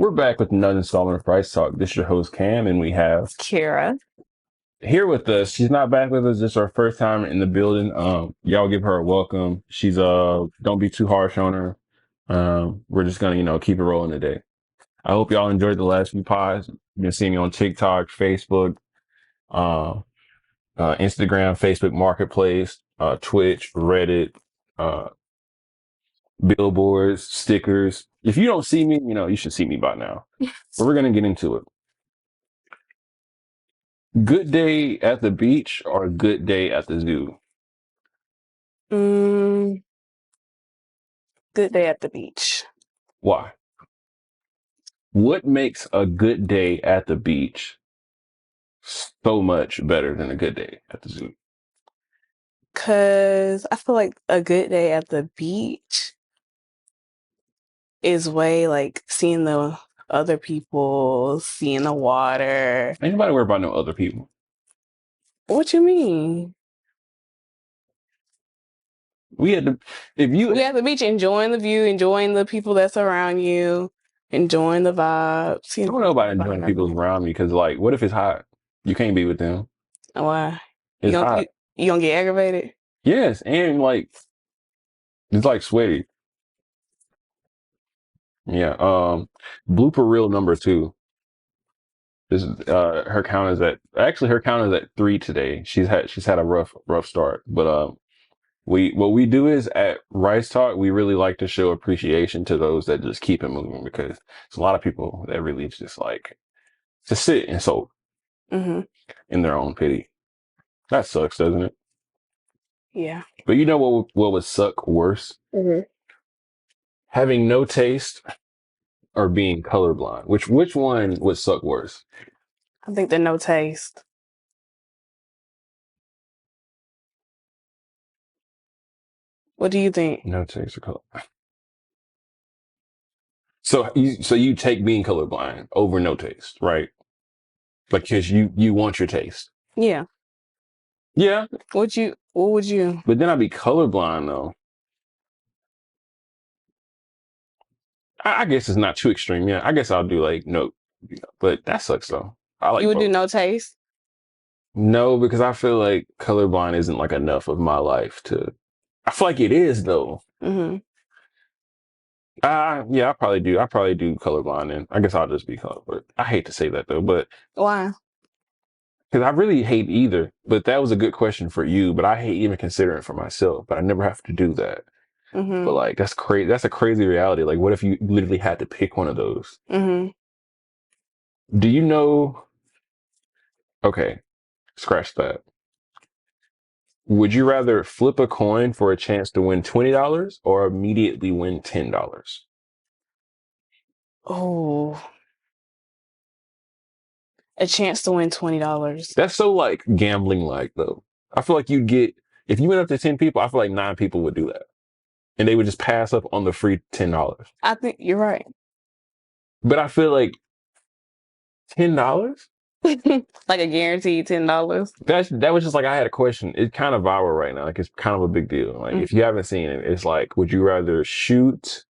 We're back with another installment of Price Talk. This is your host, Cam, and we have Kera. here with us. She's not back with us. This is our first time in the building. Y'all give her a welcome. She's don't be too harsh on her. We're just gonna, keep it rolling today. I hope y'all enjoyed the last few pods. You've been seeing me on TikTok, Facebook, Instagram, Facebook Marketplace, Twitch, Reddit, billboards, stickers. If you don't see me, you should see me by now. But we're gonna get into it. Good day at the beach or good day at the zoo? Good day at the beach. Why? What makes a good day at the beach so much better than a good day at the zoo? Because I feel like a good day at the beach is way like seeing the other people, seeing the water. Ain't nobody worry about no other people. What you mean? We at the the beach, enjoying the view, enjoying the people that's around you, enjoying the vibes. I don't know about enjoying people around me because, like, what if it's hot? You can't be with them. Why? It's hot. You gonna get aggravated? Yes, and like it's like sweaty. Yeah. Blooper reel number 2. This is her count is at 3 today. She's had a rough start, but what we do is at Rice Talk, we really like to show appreciation to those that just keep it moving, because there's a lot of people that really just like to sit and soak in their own pity. That sucks, doesn't it? Yeah. But you know what would suck worse? Having no taste or being colorblind. Which one would suck worse? I think the no taste. What do you think? No taste or color. So you take being colorblind over no taste, right? Because you want your taste. Yeah. Yeah. What would you? But then I'd be colorblind though. I guess it's not too extreme. Yeah, I guess I'll do like no, but that sucks though. I like You would both. do no taste? No, because I feel like colorblind isn't like enough of my life to. I feel like it is though. Yeah, I probably do colorblind, and I guess I'll just be colorblind. I hate to say that though, but why? Because I really hate either. But that was a good question for you. But I hate even considering it for myself. But I never have to do that. But like that's crazy. That's a crazy reality. Like, what if you literally had to pick one of those? Do you know? Okay, scratch that. Would you rather flip a coin for a chance to win $20 or immediately win $10? Oh, a chance to win $20. That's so like gambling like though. I feel like you'd get, if you went up to 10 people, I feel like 9 people would do that. And they would just pass up on the free $10. I think you're right. But I feel like $10? Like a guaranteed $10. That was just like, I had a question. It's kind of viral right now. Like, it's kind of a big deal. Like, if you haven't seen it, it's like, would you rather shoot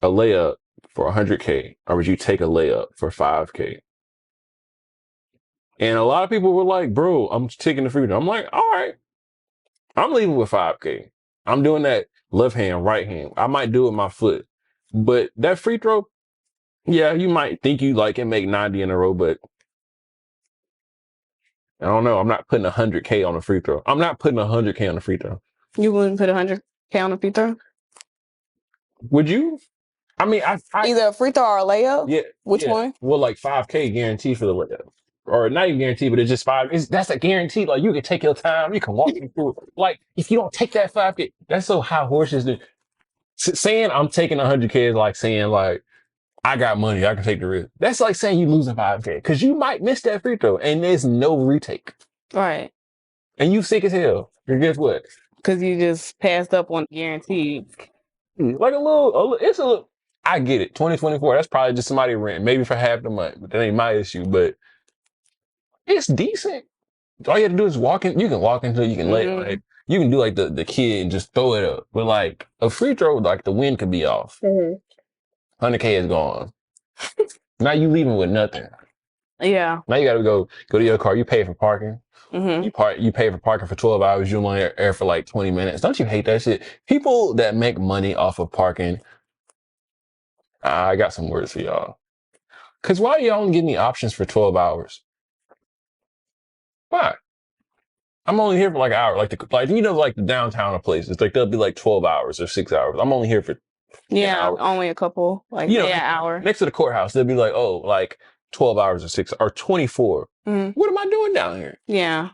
a layup for 100K or would you take a layup for 5K? And a lot of people were like, bro, I'm taking the free throw. I'm like, all right, I'm leaving with 5K. I'm doing that left hand, right hand. I might do it with my foot. But that free throw, yeah, you might think you like can make 90 in a row, but I don't know. I'm not putting 100K on a free throw. I'm not putting 100K on a free throw. You wouldn't put 100K on a free throw? Would you? I mean, I either a free throw or a layup? Yeah. Which one? Well, like 5K guarantee for the layup. Or not even guaranteed, but it's just 5. That's a guarantee. Like, you can take your time. You can walk me through it. Like, if you don't take that 5K, that's so high horses. Saying I'm taking 100K is like saying, like, I got money, I can take the risk. That's like saying you losing 5K because you might miss that free throw and there's no retake. Right. And you sick as hell. And guess what? Because you just passed up on guaranteed. Like it's a little, I get it. 2024, that's probably just somebody rent, maybe for half the month, but that ain't my issue. But it's decent. All you have to do is walk in. You can walk into it, you can lay it, like, you can do like the kid and just throw it up. But like a free throw, like the wind could be off. 100K is gone. Now you leaving with nothing. Yeah. Now you got to go to your car. You pay for parking. Mm-hmm. You pay for parking for 12 hours. You're only there for like 20 minutes. Don't you hate that shit? People that make money off of parking, I got some words for y'all. Because why y'all only give me options for 12 hours? Why? I'm only here for like an hour. Like like the downtown places. Like they'll be like 12 hours or 6 hours. I'm only here for an Yeah, hour. only a couple, like hour. Next to the courthouse, they'll be like, oh, like 12 hours or 24. Mm-hmm. What am I doing down here? Yeah.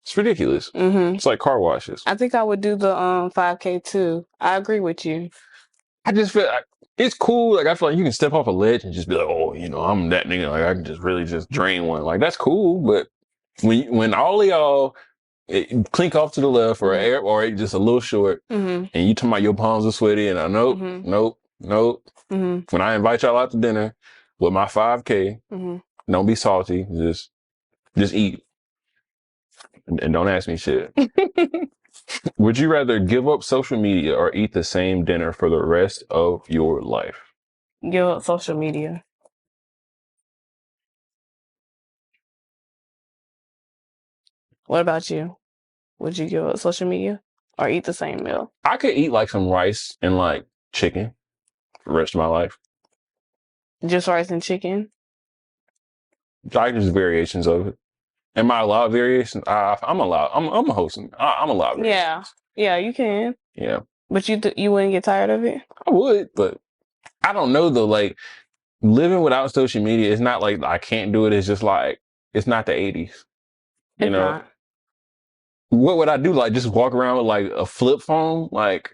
It's ridiculous. Mm-hmm. It's like car washes. I think I would do the 5K too. I agree with you. I just feel like it's cool. Like I feel like you can step off a ledge and just be like, oh, I'm that nigga. Like I can just really just drain one. Like that's cool. But when all of y'all clink off to the left or just a little short, and you talking about your palms are sweaty, and I nope. When I invite y'all out to dinner with my 5K, don't be salty. Just eat and don't ask me shit. Would you rather give up social media or eat the same dinner for the rest of your life? Give up social media. What about you? Would you give up social media or eat the same meal? I could eat like some rice and like chicken for the rest of my life. Just rice and chicken? Like just variations of it. Am I allowed variations? I'm allowed. I'm a host. I'm allowed variations. Yeah, you can. Yeah. But you wouldn't get tired of it? I would, but I don't know though. Like living without social media, it's not like I can't do it. It's just like it's not the 80s. It's not. What would I do? Like just walk around with like a flip phone? Like,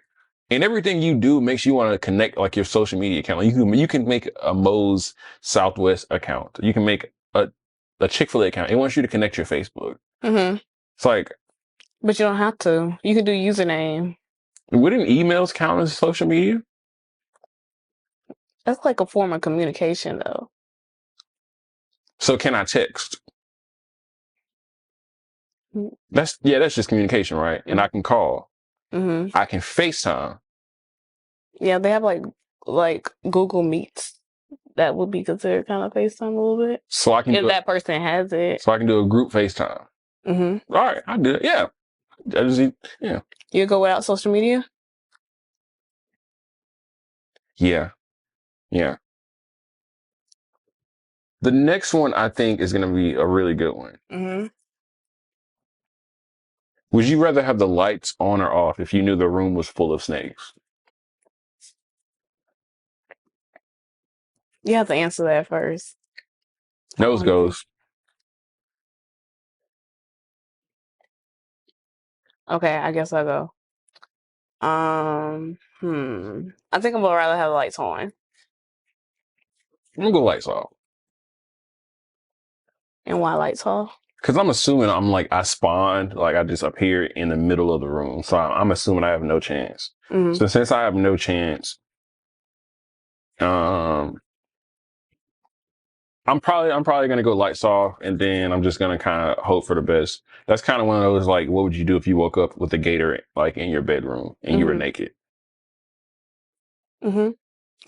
and everything you do makes you want to connect like your social media account. Like you can make a Moe's Southwest account. You can make a Chick-fil-A account. It wants you to connect your Facebook. Mm-hmm. It's like, but you don't have to. You can do username. Wouldn't emails count as social media? That's like a form of communication, though. So can I text? Mm-hmm. That's just communication, right? And I can call. Mm-hmm. I can FaceTime. Yeah, they have like Google Meets. That would be considered kind of FaceTime a little bit. So I can if that person has it. So I can do a group FaceTime. Mm-hmm. All right, I do it. Yeah. Yeah. You go without social media? Yeah. Yeah. The next one I think is going to be a really good one. Mm-hmm. Would you rather have the lights on or off if you knew the room was full of snakes? You have to answer that first. Nose goes. Okay, I guess I'll go. I think I'm gonna rather have the lights on. I'm gonna go lights off. And why lights off? Because I'm assuming I spawned, like I just appeared in the middle of the room. So I'm assuming I have no chance. Mm-hmm. So since I have no chance, I'm probably gonna go lights off, and then I'm just gonna kind of hope for the best. That's kind of one of those like, what would you do if you woke up with a gator like in your bedroom and you were naked? Mm-hmm.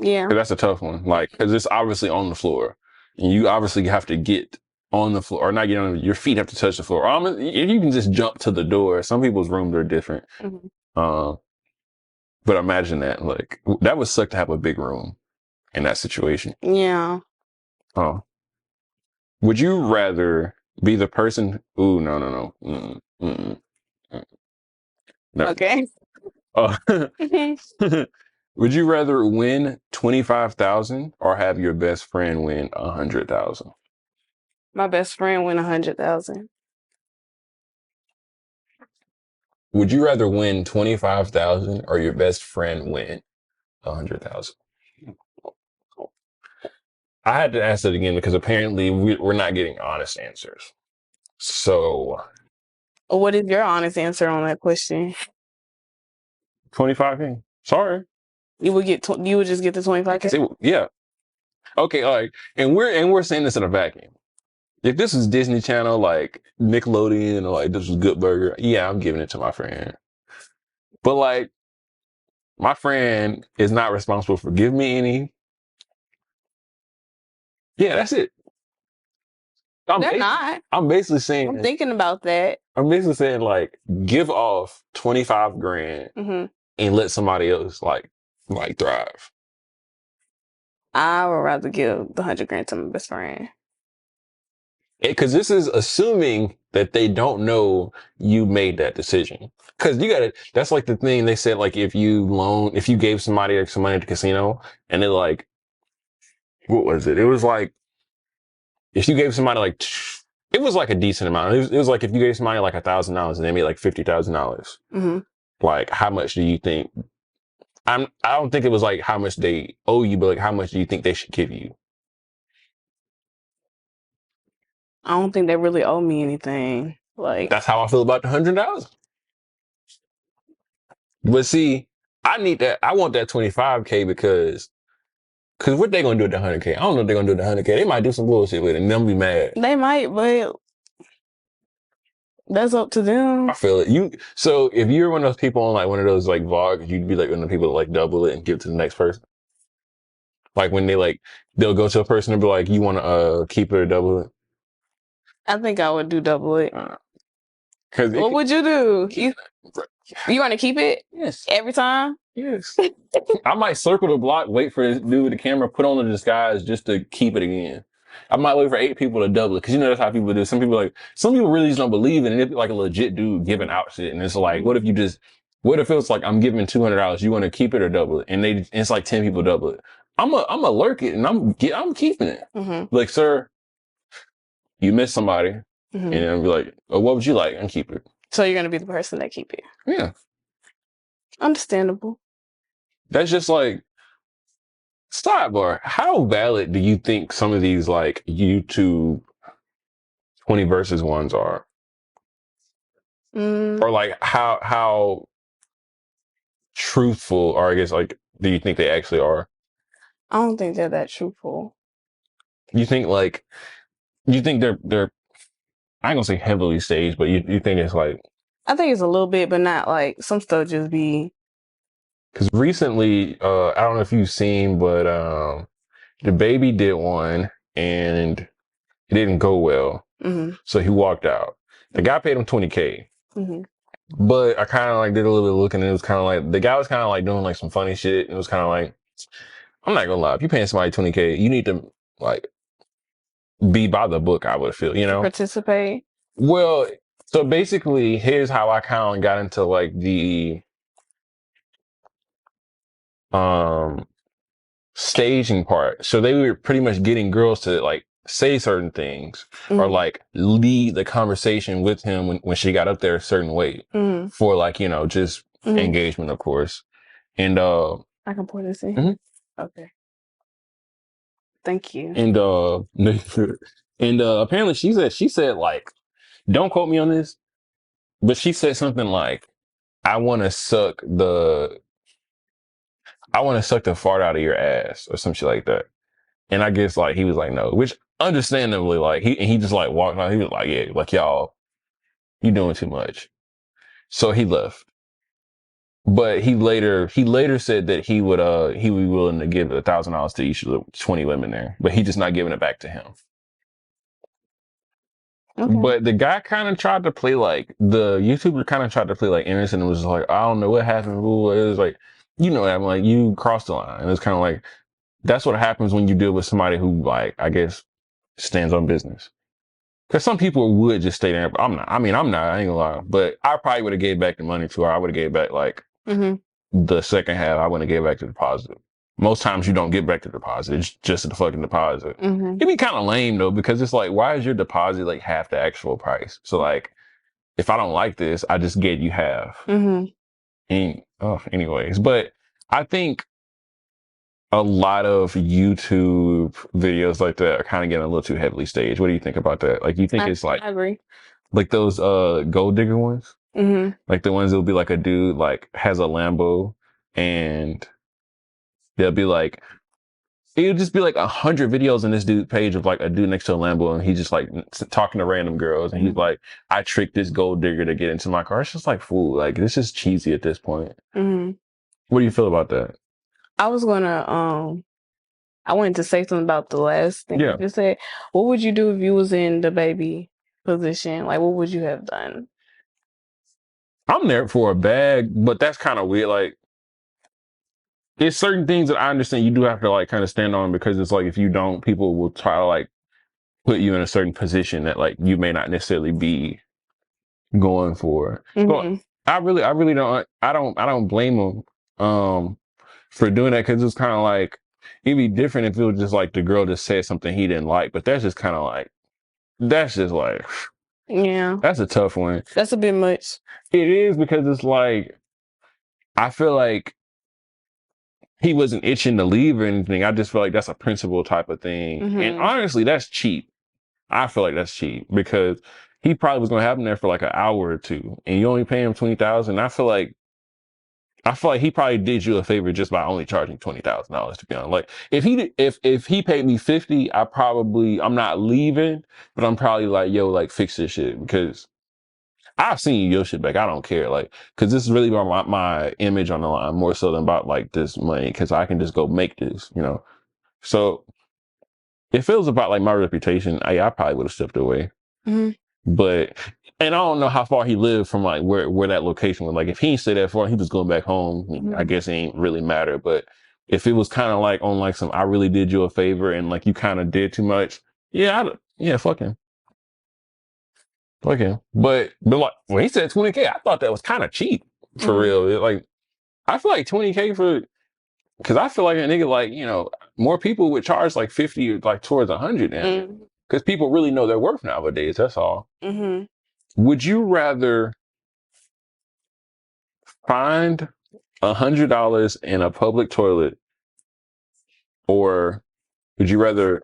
Yeah. That's a tough one. Like, because it's obviously on the floor, and you obviously have to get on the floor, or not get on. Your feet have to touch the floor. If you can just jump to the door. Some people's rooms are different. Mm-hmm. But imagine that. Like, that would suck to have a big room in that situation. Yeah. Oh. Would you rather be the person? Ooh, no. No. Okay. Would you rather win 25,000 or have your best friend win 100,000? My best friend win 100,000. Would you rather win 25,000 or your best friend win 100,000? I had to ask that again because apparently we're not getting honest answers. So, what is your honest answer on that question? 25K. Sorry. You would just get the 25K? Yeah. Okay, all right. And we're saying this in a vacuum. If this was Disney Channel, like Nickelodeon, or like this was Good Burger, yeah, I'm giving it to my friend. But like, my friend is not responsible for giving me any. Yeah, that's it. They're not. I'm basically saying. I'm thinking about that. I'm basically saying like give off 25 grand Mm-hmm. and let somebody else like thrive. I would rather give the 100 grand to my best friend. Because this is assuming that they don't know you made that decision. Because you got to, that's like the thing they said, like if you gave somebody like some money at the casino and they're like, what was it? It was like, if you gave somebody like, it was like a decent amount. It was like if you gave somebody like $1,000 and they made like $50,000, Mm-hmm. like how much do you think? I don't think it was like how much they owe you, but like how much do you think they should give you? I don't think they really owe me anything. Like, That's how I feel about the $100. But see, I need that. I want that 25K because what they gonna do with the 100K? I don't know what they're gonna do with the 100K. They might do some bullshit with it and they'll be mad. they might, but that's up to them. I feel it. So if you're one of those people on like one of those like vlogs, you'd be like one of the people that like double it and give it to the next person. Like when they'll go to a person and be like, you want to keep it or double it? I think I would do double it. Because what would you do? You want to keep it? Yes. Every time? Yes. I might circle the block, wait for this dude with the camera, put on the disguise just to keep it again. I might wait for 8 people to double it because that's how people do. Some people really just don't believe it, and it'd be like a legit dude giving out shit, and it's like, what if it was like I'm giving $200, you want to keep it or double it, and it's like 10 people double it. I'm a lurk it, and I'm keeping it. Mm-hmm. Like, sir, you missed somebody, Mm-hmm. and I'll be like, oh, what would you like? And keep it. So you're gonna be the person that keep it. Yeah, understandable. That's just like. Sidebar, how valid do you think some of these like YouTube 20 versus ones are? Or like how truthful, or I guess like, do you think they actually are? I don't think they're that truthful. You think they're I ain't gonna say heavily staged, but you think it's like, I think it's a little bit, but not like some stuff just be. because recently, I don't know if you've seen, but the baby did one and it didn't go well. Mm-hmm. So he walked out. The guy paid him 20K. Mm-hmm. But I kind of like did a little bit of looking, and it was kind of like the guy was kind of like doing like some funny shit. It was kind of like, I'm not gonna lie, if you're paying somebody 20K, you need to like be by the book. I would feel, participate. Well, so basically, here's how I kind of got into like the staging part. So they were pretty much getting girls to like say certain things or like lead the conversation with him when she got up there a certain way for like, just engagement, of course. And I can pour this in. Okay. Thank you. And apparently she said like, don't quote me on this, but she said something like, I want to suck the fart out of your ass or some shit like that. And I guess like he was like, no, which understandably, like he just like walked out. He was like, yeah, like y'all, you doing too much. So he left. But he later said that he would be willing to give $1,000 to each of the 20 women there, but he just not giving it back to him. Okay. But the guy kind of tried to play like the YouTuber kind of tried to play like innocent and was like, I don't know what happened. It was like, I'm like, you crossed the line. And it's kind of like, that's what happens when you deal with somebody who like, I guess, stands on business. Because some people would just stay there, but I'm not. I ain't gonna lie. But I probably would have gave back the money to her. I would have gave back like the second half. I wouldn't have gave back the deposit. Most times you don't get back the deposit. It's just the fucking deposit. It'd be kind of lame though, because it's like, why is your deposit like half the actual price? So like, if I don't like this, I just get you half. Anyways, but I think a lot of YouTube videos like that are kind of getting a little too heavily staged. What do you think about that? Like, you think it's like, I agree. Like those gold digger ones? Like the ones that'll be like a dude like has a Lambo and they'll be like, it'll just be like 100 videos on this dude page of like a dude next to a Lambo and he's just like talking to random girls and he's like, I tricked this gold digger to get into my car. It's just like, fool, like this is cheesy at this point. What do you feel about that? I was gonna I wanted to say something about the last thing you Yeah, just said. What would you do if you was in the baby position? Like, what would you have done? I'm there for a bag, but that's kind of weird. Like, it's certain things that I understand you do have to like kind of stand on because it's like if you don't, people will try to like put you in a certain position that like you may not necessarily be going for. So Mm-hmm. I really I don't blame them for doing that because it's kind of like it'd be different if it was just like the girl just said something he didn't like, but that's just kind of like that's just like Yeah, that's a tough one. that's a bit much. It is because it's like I feel like he wasn't itching to leave or anything. I just feel like that's a principle type of thing, and Mm-hmm. honestly, that's cheap. I feel like that's cheap because he probably was gonna have him there for like an hour or two, and you only pay him 20,000. I feel like he probably did you a favor just by only charging $20,000. To be honest, like if he paid me 50, I'm not leaving, but I'm probably like yo like fix this shit because I've seen your shit back. I don't care like because this is really about my image on the line more so than about like this money because I can just go make this, you know. So if it was about like my reputation, I probably would have stepped away. Mm-hmm. But and I don't know how far he lived from like where that location was. Like if he didn't stay that far, he was going back home. I Mm-hmm. guess it ain't really matter. But if it was kind of like on like some, I really did you a favor and like you kind of did too much. Yeah, yeah, fuck him. But like when he said 20K, I thought that was kind of cheap for Mm-hmm. real. Like I feel like 20K for because I feel like a nigga like more people would charge like 50 like towards 100 now because people really know their worth nowadays. That's all. Mm-hmm. Would you rather find $100 in a public toilet, or would you rather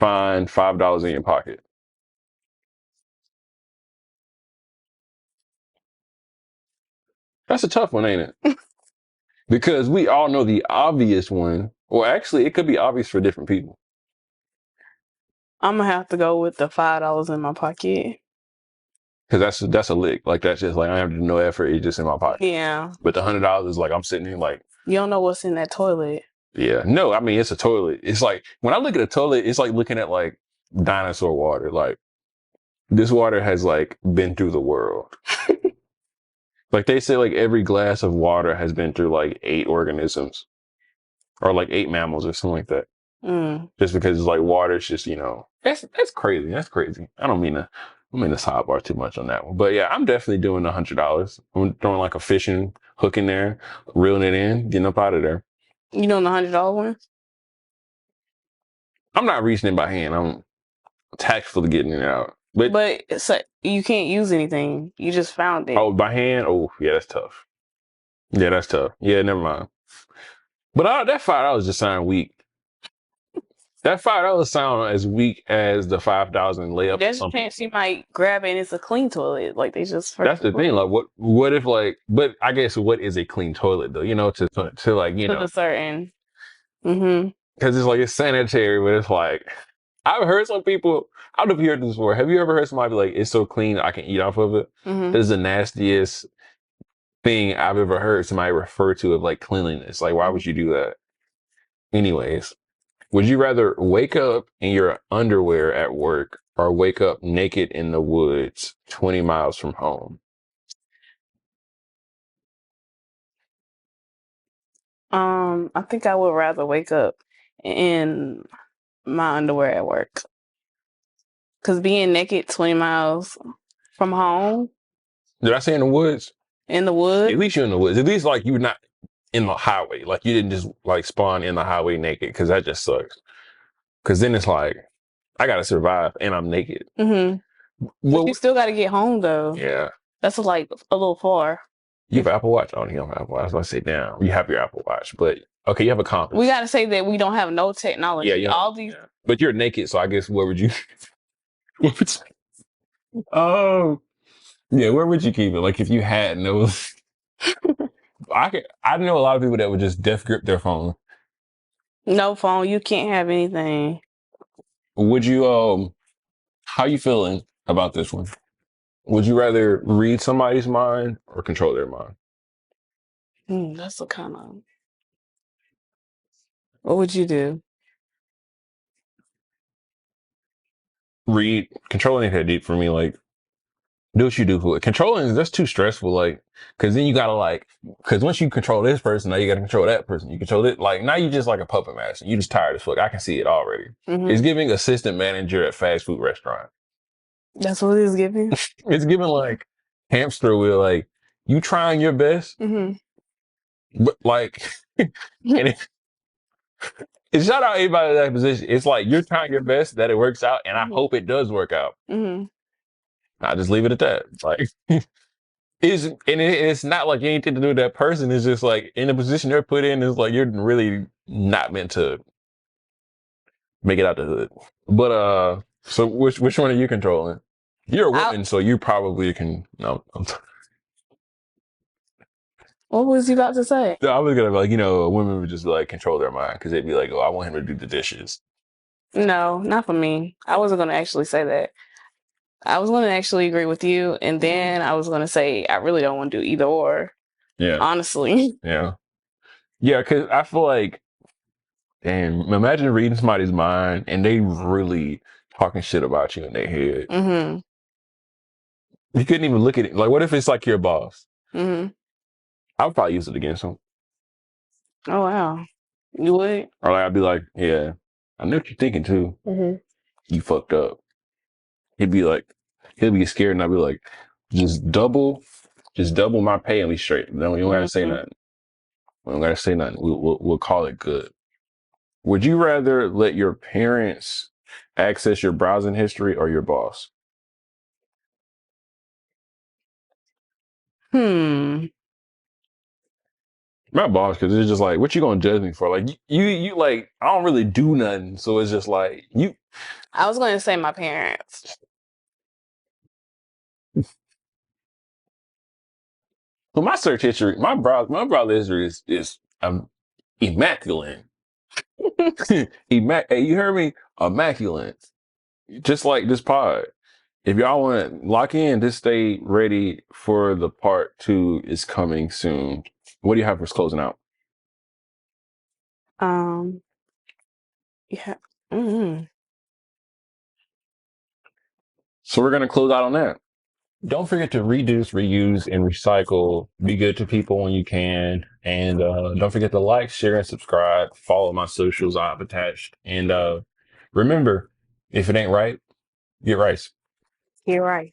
find $5 in your pocket? That's a tough one, ain't it? Because we all know the obvious one, or actually, it could be obvious for different people. I'm gonna have to go with the $5 in my pocket. Because that's a lick. Like that's just like I have to do no effort. It's just in my pocket. Yeah, But the $100 is like I'm sitting here like, you don't know what's in that toilet. yeah, no. I mean, it's a toilet. It's like when I look at a toilet, it's like looking at like dinosaur water. Like this water has like been through the world. Like they say, like every glass of water has been through like 8 organisms or like 8 mammals or something like that. Mm. Just because it's like water, it's just that's crazy. That's crazy. I don't mean to sidebar too much on that one, but yeah, I'm definitely doing $100. I'm throwing like a fishing hook in there, reeling it in, getting up out of there. You know the $100 ones, I'm not reaching it by hand. I'm tactfully getting it out. But but it's like you can't use anything. You just found it. oh, by hand, oh yeah, that's tough. Yeah, that's tough. Yeah, never mind. But that $5 just sound weak. That $5 sound as weak as the 5,000 layup or There's a something. chance you might grab it and it's a clean toilet. Like they just That's the thing. to Like, what if like? But I guess what is a clean toilet though? To like the certain. Mm-hmm. because it's like it's sanitary, but it's like I've heard some people. I don't know if you heard this before. Have you ever heard somebody be like, "It's so clean, I can eat off of it"? Mm-hmm. This is the nastiest thing I've ever heard somebody refer to of like cleanliness. Like, why would you do that? Anyways, would you rather wake up in your underwear at work or wake up naked in the woods 20 miles from home? I think I would rather wake up in my underwear at work. Cause being naked 20 miles from home Did I say in the woods? in the At woods, least you're in the woods. At least like you're not in the highway. Like you didn't just like spawn in the highway naked because that just sucks. Because then it's like I gotta survive and I'm naked. mm-hmm. But Well, you still got to get home though. yeah. That's like a little far. You have an Apple Watch? Oh, you don't have Apple Watch. I was gonna say, down. You have your Apple Watch, but okay, you have a compass. We got to say that we don't have no technology. Yeah, yeah. All these. Yeah. But you're naked, so I guess where would you? Where would oh, yeah. Where would you keep it? Like if you had no, I know a lot of people that would just death grip their phone. No phone. You can't have anything. Would you how you feeling about this one? Would you rather read somebody's mind or control their mind? That's a kind of. What would you do? read controlling ain't that deep for me. Like, do what you do for it. Controlling, that's too stressful. Like, cause then you gotta like, cause once you control this person, now you gotta control that person. You control it. Like, now you just like a puppet master. You just tired as fuck. I can see it already. It's Mm-hmm. giving assistant manager at fast food restaurant. That's what it's giving. It's giving like hamster wheel. Like, you trying your best, Mm-hmm. but like, and it's shout out anybody in that position. It's like you're trying your best that it works out, and I Mm-hmm. hope it does work out. Mm-hmm. I just leave it at that. Like, it's not like anything to do with that person. It's just like in the position they're put in is like you're really not meant to make it out the hood. But so which one are you controlling? You're a I, woman, so you probably can. No, what was you about to say? I was gonna be like, women would just like control their mind because they'd be like, oh, I want him to do the dishes. No, not for me. I wasn't going to actually say that. I was going to actually agree with you, and then I was going to say I really don't want to do either or. Yeah, Honestly. yeah, yeah. Because I feel like, and imagine reading somebody's mind and they really talking shit about you in their head. Mm-hmm. You couldn't even look at it. Like, what if it's like your boss? Mm-hmm. I would probably use it against him. Oh wow. You would? Or like, I'd be like, yeah, I know what you're thinking too. Mm-hmm. You fucked up. He'd be like, he'll be scared, and I'd be like, just double, just double my pay and we straight. No, you don't gotta say Mm-hmm. nothing. We don't gotta say nothing. We'll call it good. Would you rather let your parents access your browsing history or your boss? Hmm. My boss, because it's just like, what you gonna judge me for? Like, you like, I don't really do nothing, so it's just like you. I was going to say my parents. So my search history, my browser history is immaculate. Hey, you heard me? Immaculate. Just like this pod. If y'all want to lock in, just stay ready for the part two is coming soon. What do you have for us closing out? Um. Yeah. Mm-hmm. So we're gonna close out on that. Don't forget to reduce, reuse, and recycle. Be good to people when you can. And don't forget to like, share, and subscribe. Follow my socials I've attached. And remember, if it ain't right, get right. You're right.